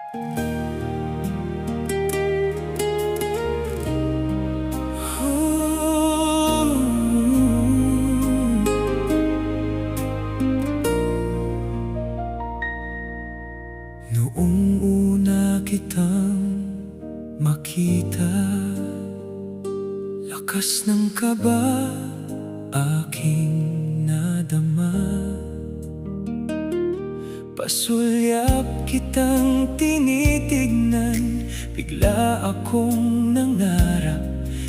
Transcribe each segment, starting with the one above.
Noong una kitang makita, lakas ng kaba aking nadama. Pasulyap kitang tinitignan, bigla akong nangarap,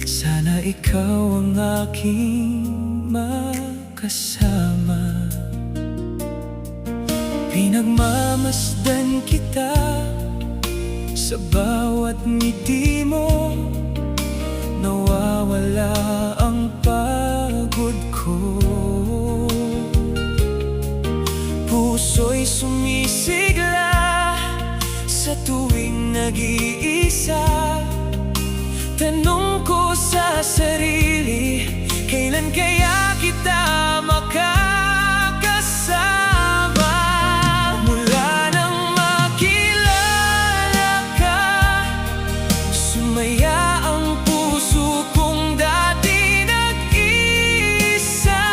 sana ikaw ang aking makasama. Pinagmamasdan kita sa bawat ngiti mo, nawawala ang pagod ko. Puso'y sumisigla sa tuwing nag-iisa. Tanong ko sa sarili, kailan kaya kita makakasama? Mula nang makilala ka, sumaya ang puso kong dati nag-isa.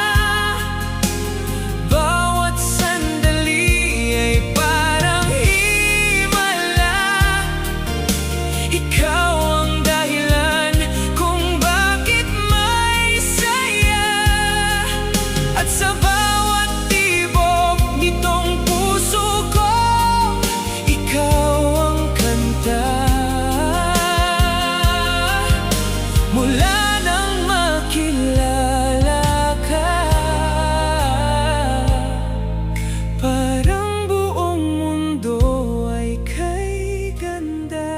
Bawat sandali ay parang himala. Ikaw ang dahilan kung bakit may saya. At sa bawat tibok nitong puso ko, ikaw ang kanta. Mula nang makilala ka, parang buong mundo ay kay ganda.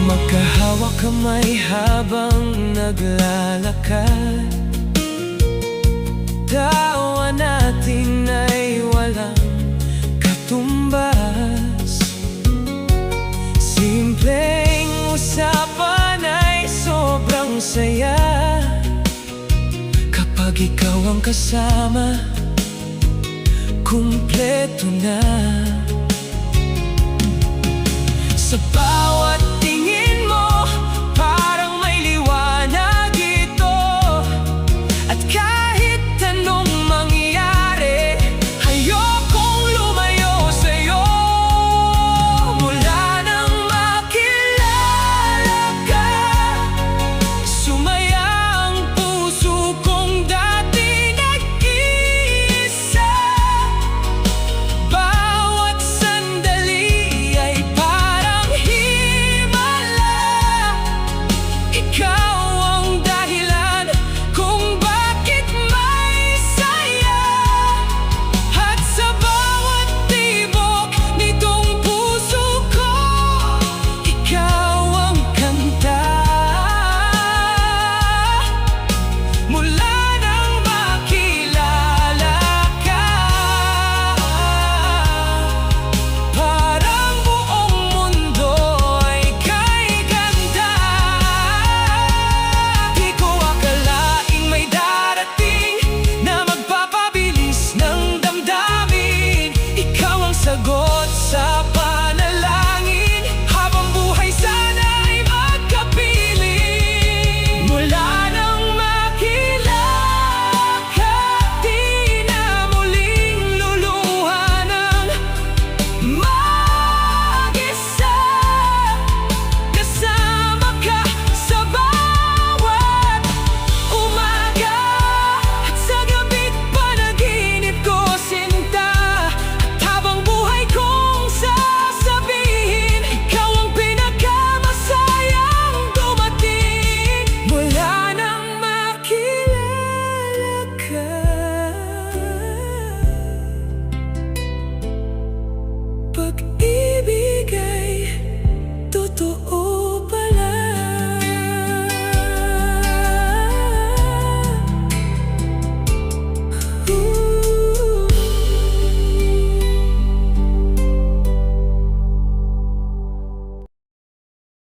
Magkahawak kamay habang naglalakad, tawa natin ay walang katumbas. Simpleng usapan ay sobrang saya. Kapag ikaw ang kasama, kumpleto na. Sa bawat